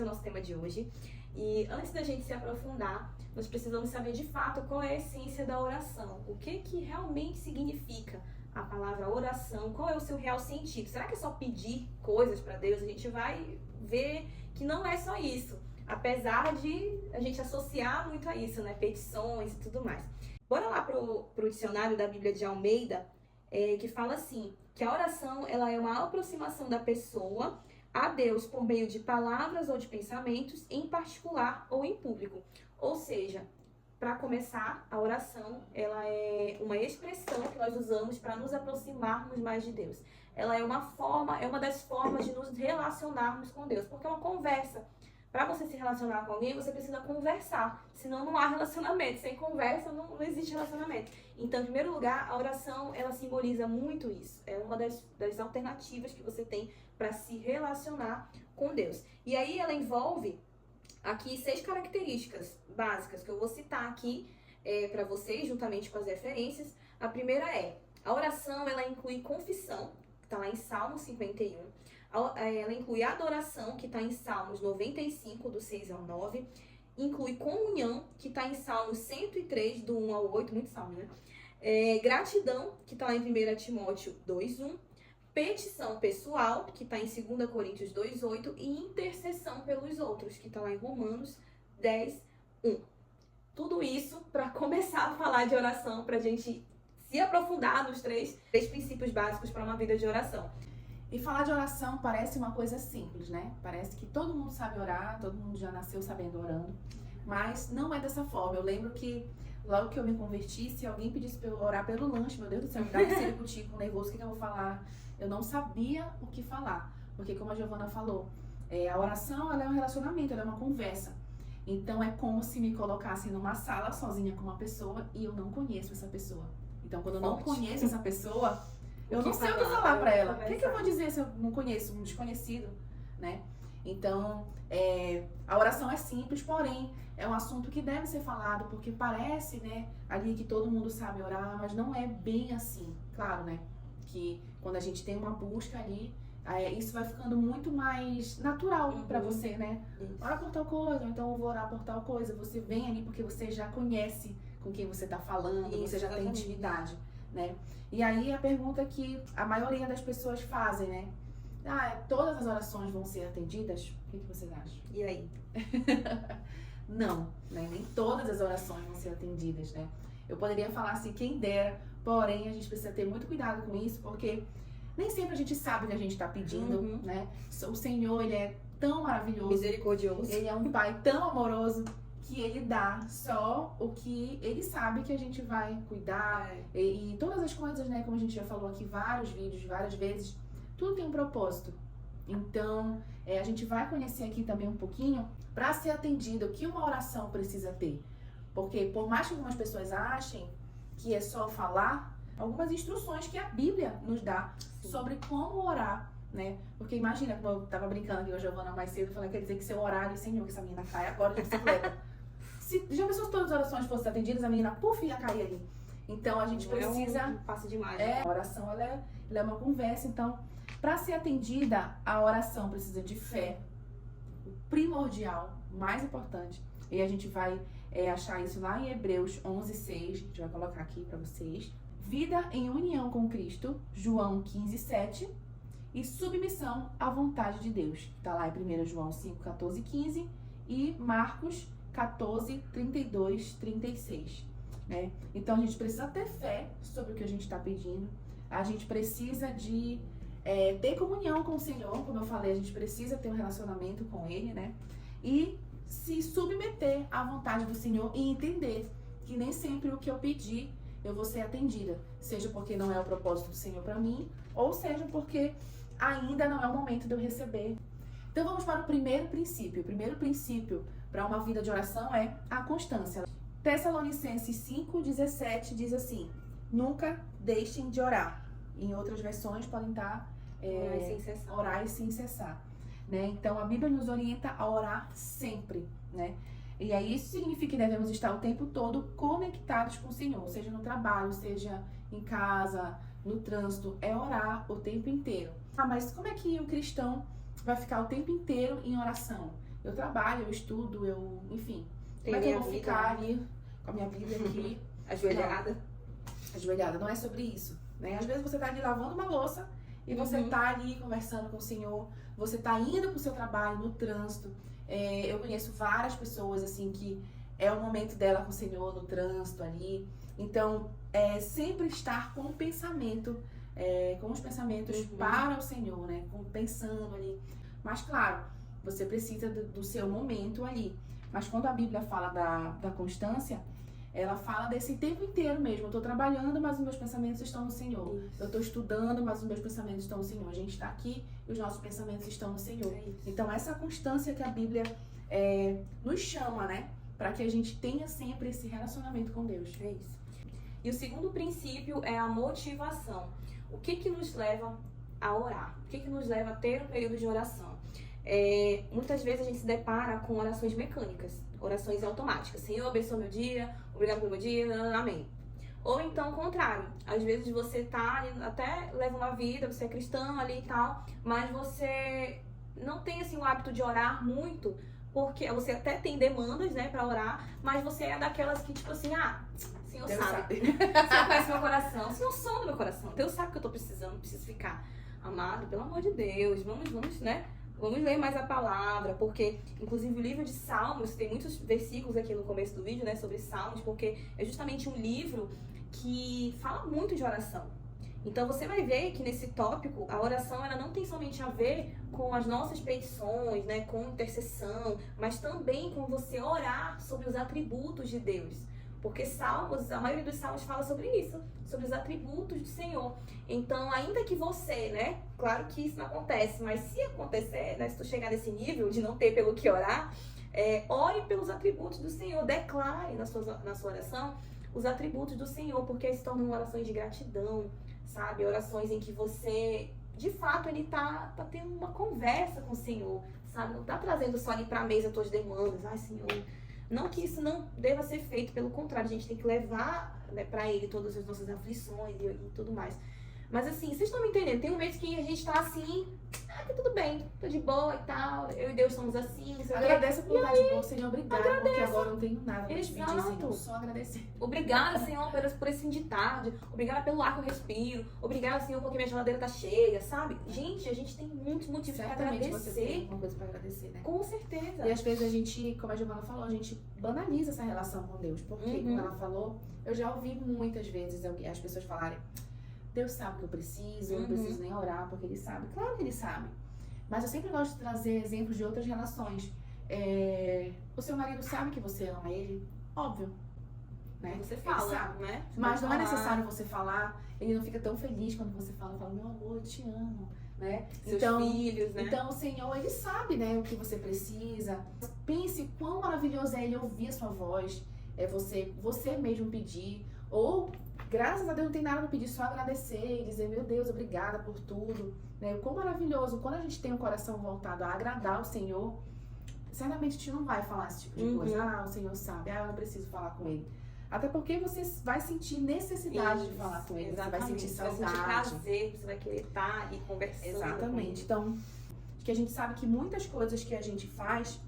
é o nosso tema de hoje. E antes da gente se aprofundar, nós precisamos saber de fato qual é a essência da oração. O que realmente significa a palavra oração? Qual é o seu real sentido? Será que é só pedir coisas para Deus? A gente vai ver que não é só isso. Apesar de a gente associar muito a isso, né? Petições e tudo mais. Bora lá pro dicionário da Bíblia de Almeida, que fala assim, que a oração ela é uma aproximação da pessoa a Deus por meio de palavras ou de pensamentos, em particular ou em público. Ou seja, para começar, a oração ela é uma expressão que nós usamos para nos aproximarmos mais de Deus. Ela é uma das formas de nos relacionarmos com Deus, porque é uma conversa. Para você se relacionar com alguém, você precisa conversar, senão não há relacionamento. Sem conversa, não existe relacionamento. Então, em primeiro lugar, a oração, ela simboliza muito isso. É uma das alternativas que você tem para se relacionar com Deus. E aí, ela envolve aqui 6 características básicas que eu vou citar aqui para vocês, juntamente com as referências. A primeira a oração, ela inclui confissão, que está lá em Salmo 51. Ela inclui adoração, que está em Salmos 95, do 6 ao 9. Inclui comunhão, que está em Salmos 103, do 1 ao 8. Muito salmo, né? Gratidão, que está lá em 1 Timóteo 2:1. Petição pessoal, que está em 2 Coríntios 2:8. E intercessão pelos outros, que está lá em Romanos 10:1. Tudo isso para começar a falar de oração, para a gente se aprofundar nos três princípios básicos para uma vida de oração. E falar de oração parece uma coisa simples, né? Parece que todo mundo sabe orar, todo mundo já nasceu sabendo orando, mas não é dessa forma. Eu lembro que logo que eu me converti, se alguém pedisse pra eu orar pelo lanche, meu Deus do céu, me dava esse tico nervoso, o que eu vou falar? Eu não sabia o que falar, porque como a Giovana falou, a oração ela é um relacionamento, ela é uma conversa. Então é como se me colocassem numa sala sozinha com uma pessoa e eu não conheço essa pessoa. Então quando eu não conheço essa pessoa, eu não sei o que falar pra ela. O que eu vou dizer se eu não conheço um desconhecido, né? Então, a oração é simples, porém, é um assunto que deve ser falado, porque parece, né, ali que todo mundo sabe orar, mas não é bem assim. Claro, né, que quando a gente tem uma busca ali, isso vai ficando muito mais natural pra você, né? Ora por tal coisa, ou então eu vou orar por tal coisa. Você vem ali porque você já conhece com quem você tá falando, você já tem intimidade, né? E aí a pergunta que a maioria das pessoas fazem, né? Todas as orações vão ser atendidas? O que vocês acham? E aí? Não, né? Nem todas as orações vão ser atendidas, né? Eu poderia falar assim, quem dera, porém a gente precisa ter muito cuidado com isso, porque nem sempre a gente sabe o que a gente está pedindo, né? O Senhor, Ele é tão maravilhoso. Misericordioso. Ele é um Pai tão amoroso que Ele dá só o que Ele sabe que a gente vai cuidar. E todas as coisas, né? Como a gente já falou aqui, vários vídeos, várias vezes, tudo tem um propósito. Então, a gente vai conhecer aqui também um pouquinho para ser atendido o que uma oração precisa ter. Porque por mais que algumas pessoas achem que é só falar, algumas instruções que a Bíblia nos dá sobre como orar, né? Porque imagina, como eu tava brincando aqui com a Giovana mais cedo, falando, quer dizer que se eu orar, Senhor, que essa menina cai agora de bicicleta. Já pensou se todas as orações fossem atendidas, a menina, puf, ia cair ali. Então a gente precisa... um passo demais. A oração, ela é uma conversa. Então, para ser atendida, a oração precisa de fé, o primordial, mais importante. E a gente vai achar isso lá em Hebreus 11:6, a gente vai colocar aqui para vocês. Vida em união com Cristo, João 15:7. E submissão à vontade de Deus. Está lá em 1 João 5:14-15 e Marcos 14:32-36. Né? Então a gente precisa ter fé sobre o que a gente está pedindo. A gente precisa de ter comunhão com o Senhor, como eu falei, a gente precisa ter um relacionamento com Ele, né? E se submeter à vontade do Senhor e entender que nem sempre o que eu pedir eu vou ser atendida, seja porque não é o propósito do Senhor para mim, ou seja porque ainda não é o momento de eu receber. Então vamos para o primeiro princípio. O primeiro princípio para uma vida de oração é a constância. Tessalonicenses 5:17 diz assim: nunca deixem de orar. Em outras versões podem estar orar sem cessar. Né? Então a Bíblia nos orienta a orar sempre, né? E aí isso significa que devemos estar o tempo todo conectados com o Senhor, seja no trabalho, seja em casa, no trânsito, é orar o tempo inteiro. Mas como é que o cristão vai ficar o tempo inteiro em oração? Eu trabalho, eu estudo, enfim. Tem Como é que eu minha vou vida. ficar ali com a minha Bíblia aqui? Ajoelhada. Ajoelhada, não é sobre isso, né? Às vezes você tá ali lavando uma louça e você tá ali conversando com o Senhor, você tá indo pro seu trabalho, no trânsito. Eu conheço várias pessoas, assim, que é o momento dela com o Senhor no trânsito ali. Então, sempre estar com o pensamento, com os pensamentos para o Senhor, né? Pensando ali. Mas, claro, você precisa do seu momento ali. Mas quando a Bíblia fala da constância, ela fala desse tempo inteiro mesmo. Eu tô trabalhando, mas os meus pensamentos estão no Senhor. Isso. Eu tô estudando, mas os meus pensamentos estão no Senhor. A gente tá aqui e os nossos pensamentos estão no Senhor. Então, essa constância que a Bíblia nos chama, né? Para que a gente tenha sempre esse relacionamento com Deus. É isso. E o segundo princípio é a motivação. O que nos leva a orar? O que nos leva a ter um período de oração? Muitas vezes a gente se depara com orações mecânicas, orações automáticas. Senhor, abençoa meu dia, obrigado pelo meu dia, amém. Ou então o contrário, às vezes você tá, até leva uma vida, você é cristão ali e tal, mas você não tem assim o hábito de orar muito, porque você até tem demandas, né, pra orar, mas você é daquelas que tipo assim, Senhor Deus sabe. Você conhece meu coração, o Senhor sonda meu coração, Deus sabe que eu tô precisando, preciso ficar amado, pelo amor de Deus, vamos, né? Vamos ler mais a palavra, porque, inclusive, o livro de Salmos, tem muitos versículos aqui no começo do vídeo, né, sobre Salmos, porque é justamente um livro que fala muito de oração. Então, você vai ver que nesse tópico, a oração, ela não tem somente a ver com as nossas petições, né, com intercessão, mas também com você orar sobre os atributos de Deus. Porque Salmos, a maioria dos Salmos fala sobre isso, sobre os atributos do Senhor. Então, ainda que você, né, claro que isso não acontece, mas se acontecer, né, se tu chegar nesse nível de não ter pelo que orar, ore pelos atributos do Senhor, declare na sua oração os atributos do Senhor, porque se tornam orações de gratidão, sabe? Orações em que você, de fato, ele tá tendo uma conversa com o Senhor, sabe? Não tá trazendo só ali pra mesa as tuas demandas, Senhor. Não que isso não deva ser feito, pelo contrário, a gente tem que levar, né, pra ele todas as nossas aflições e tudo mais. Mas assim, vocês estão me entendendo? Tem um mês que a gente tá assim, tá tudo bem, tô de boa e tal, eu e Deus somos assim, não sei o quê. Agradece por estar de boa, Senhor, obrigada, porque agora eu não tenho nada pra te pedir, Exato. Senhor, só agradecer. Obrigada, Senhor, por esse fim de tarde. Obrigada pelo ar que eu respiro. Obrigada, Senhor, porque minha geladeira tá cheia, sabe? Gente, a gente tem muitos motivos pra Certamente você tem agradecer. alguma coisa pra agradecer, né? Com certeza. E às vezes a gente, como a Giovana falou, a gente banaliza essa relação com Deus. Porque, como ela falou, eu já ouvi muitas vezes as pessoas falarem: Deus sabe que eu preciso, eu não preciso nem orar porque Ele sabe. Claro que Ele sabe. Mas eu sempre gosto de trazer exemplos de outras relações. O seu marido sabe que você ama ele? Óbvio. Né? Você Ele fala, sabe. né? Mas não é necessário você falar. Ele não fica tão feliz quando você fala, meu amor, eu te amo, né? Seus filhos, né? Então o Senhor, Ele sabe, né, o que você precisa. Pense quão maravilhoso é Ele ouvir a sua voz, você mesmo pedir, ou graças a Deus não tem nada pra pedir, só agradecer e dizer, meu Deus, obrigada por tudo, né? Quão maravilhoso, quando a gente tem um coração voltado a agradar o Senhor, certamente a gente não vai falar esse tipo de coisa, o Senhor sabe, eu não preciso falar com Ele. Até porque você vai sentir necessidade de falar com Ele, exatamente. você vai sentir saudade. Você vai sentir prazer, você vai querer estar ali conversando. Exatamente. Então, acho que a gente sabe que muitas coisas que a gente faz,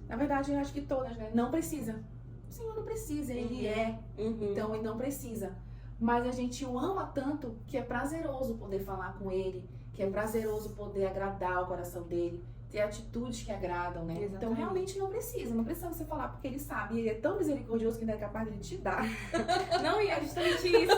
na verdade, eu acho que todas, né? Não precisa. O Senhor não precisa, Ele é. Então, Ele não precisa. Mas a gente o ama tanto que é prazeroso poder falar com Ele, que é prazeroso poder agradar o coração dele, ter atitudes que agradam, né? Exatamente. Então, realmente não precisa você falar, porque Ele sabe. Ele é tão misericordioso que ainda é capaz de te dar. Não, e é justamente isso.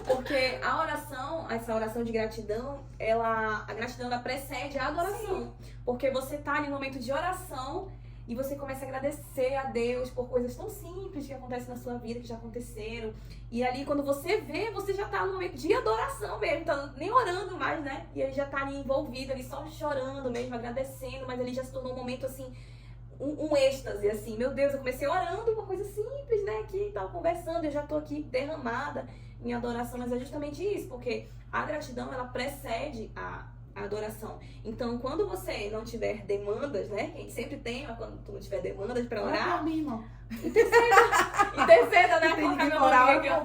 Porque a oração, essa oração de gratidão, a gratidão ela precede a adoração. Sim. Porque você tá ali no momento de oração e você começa a agradecer a Deus por coisas tão simples que acontecem na sua vida, que já aconteceram. E ali, quando você vê, você já tá no momento de adoração mesmo, tá nem orando mais, né? E ele já tá ali envolvido, ali só chorando mesmo, agradecendo, mas ali já se tornou um momento, assim, um êxtase, assim. Meu Deus, eu comecei orando uma coisa simples, né? Aqui, tava conversando, eu já tô aqui derramada em adoração, mas é justamente isso, porque a gratidão, ela precede a adoração. Então, quando você não tiver demandas, né? Que a gente sempre tem, mas quando tu não tiver demandas pra orar, interceda, né?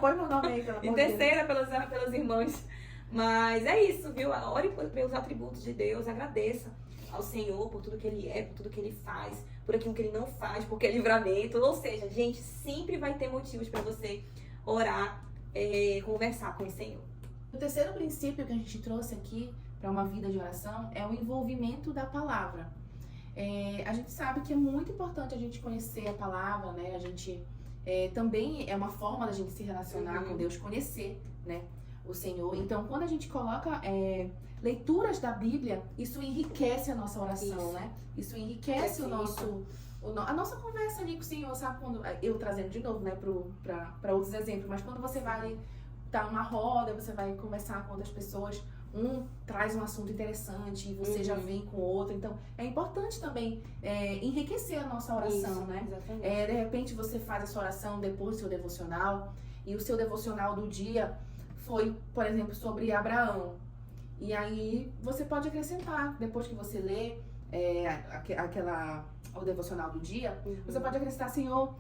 Põe meu nome aí, pelo amor de Deus. Interceda pelos irmãos. Mas é isso, viu? Ore pelos atributos de Deus, agradeça. ao Senhor por tudo que Ele é, por tudo que Ele faz, por aquilo que Ele não faz, porque é livramento. Ou seja, gente, sempre vai ter motivos para você orar, conversar com o Senhor. O terceiro princípio que a gente trouxe aqui para uma vida de oração é o envolvimento da palavra. A gente sabe que é muito importante a gente conhecer a palavra, né? A gente também é uma forma da gente se relacionar com Deus, conhecer, né, o Senhor. Então, quando a gente coloca leituras da Bíblia, isso enriquece a nossa oração, né? Isso enriquece a nossa conversa ali com o Senhor, sabe? Quando eu trazendo de novo, né, para outros exemplos, mas quando você vai tá uma roda, você vai conversar com outras pessoas, um traz um assunto interessante e você já vem com outro. Então, é importante também enriquecer a nossa oração, isso, né? Exatamente. De repente, você faz a sua oração depois do seu devocional, e o seu devocional do dia foi, por exemplo, sobre Abraão. E aí, você pode acrescentar, depois que você lê o devocional do dia, você pode acrescentar, Senhor,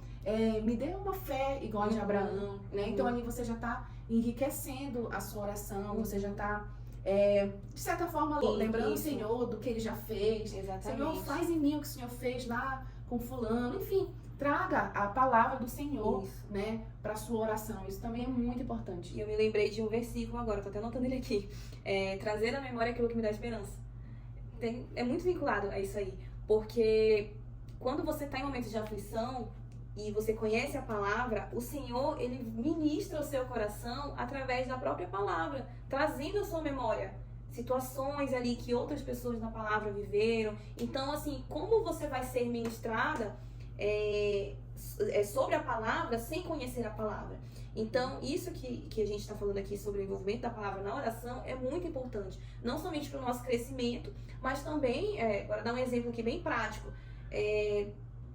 me dê uma fé igual a de Abraão, né? Então, ali você já está enriquecendo a sua oração, você já está, de certa forma, lembrando o Senhor do que Ele já fez. Exatamente. Senhor, faz em mim o que o Senhor fez lá com fulano. Enfim, traga a palavra do Senhor, né, para sua oração. Isso também é muito importante. E eu me lembrei de um versículo agora, tô até anotando ele aqui. Trazer à memória aquilo que me dá esperança. É muito vinculado a isso aí. Porque quando você está em momentos de aflição e você conhece a palavra, o Senhor, Ele ministra o seu coração através da própria palavra, trazendo à sua memória situações ali que outras pessoas na palavra viveram. Então, assim, como você vai ser ministrada sobre a palavra sem conhecer a palavra? Então, isso que a gente está falando aqui sobre o envolvimento da palavra na oração é muito importante. Não somente para o nosso crescimento, mas também, agora dar um exemplo aqui bem prático.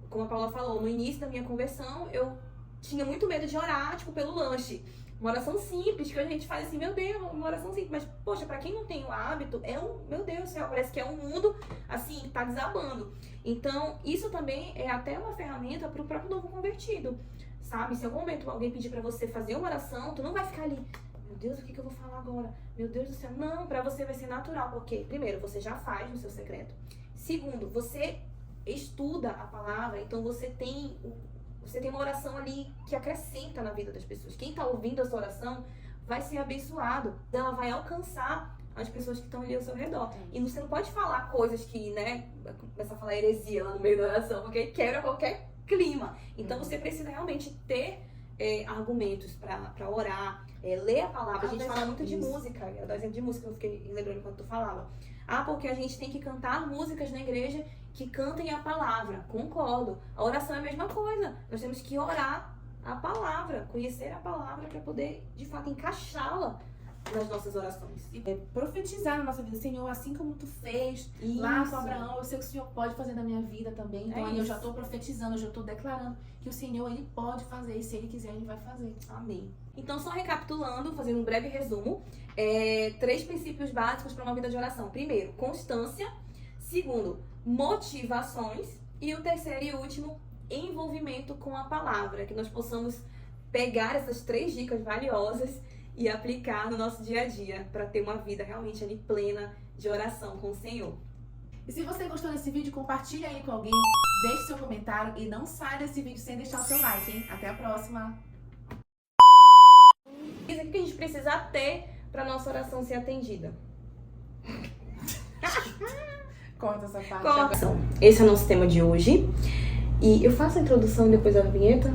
Como a Paula falou, no início da minha conversão, eu tinha muito medo de orar, tipo, pelo lanche. Uma oração simples, que a gente faz assim, meu Deus, uma oração simples. Mas, poxa, pra quem não tem o hábito, meu Deus do céu, parece que é um mundo, assim, que tá desabando. Então, isso também é até uma ferramenta pro próprio novo convertido, sabe? Se em algum momento alguém pedir pra você fazer uma oração, tu não vai ficar ali, meu Deus, o que eu vou falar agora? Meu Deus do céu. Não, pra você vai ser natural, porque, primeiro, você já faz no seu secreto. Segundo, você estuda a palavra, então você tem uma oração ali que acrescenta na vida das pessoas. Quem está ouvindo essa oração vai ser abençoado. Ela vai alcançar as pessoas que estão ali ao seu redor. E você não pode falar coisas que, né, começar a falar heresia lá no meio da oração, porque quebra qualquer clima. Então você precisa realmente ter argumentos para orar, ler a palavra. A gente fala muito de música. Eu dou exemplo de música, eu fiquei lembrando enquanto tu falava. Porque a gente tem que cantar músicas na igreja que cantem a palavra. Concordo. A oração é a mesma coisa. Nós temos que orar a palavra, conhecer a palavra para poder, de fato, encaixá-la nas nossas orações. E profetizar na nossa vida. Senhor, assim como tu fez lá com Abraão, eu sei que o Senhor pode fazer na minha vida também. Então aí eu já estou profetizando, eu já estou declarando que o Senhor, Ele pode fazer. E se Ele quiser, Ele vai fazer. Amém. Então, só recapitulando, fazendo um breve resumo. 3 princípios básicos para uma vida de oração. Primeiro, constância. Segundo, motivações. E o terceiro e último, envolvimento com a palavra. Que nós possamos pegar essas 3 dicas valiosas e aplicar no nosso dia a dia para ter uma vida realmente ali plena de oração com o Senhor. E se você gostou desse vídeo, compartilha aí com alguém, deixe seu comentário e não saia desse vídeo sem deixar o seu like, hein? Até a próxima! Isso aqui que a gente precisa ter para nossa oração ser atendida. Corta essa parte. Corta. Esse é o nosso tema de hoje. E eu faço a introdução depois da vinheta.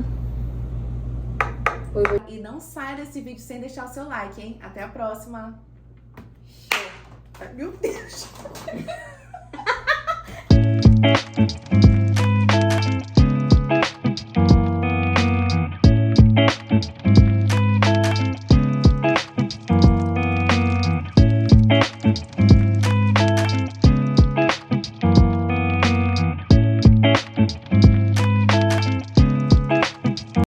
E não saia desse vídeo sem deixar o seu like, hein? Até a próxima! Meu Deus!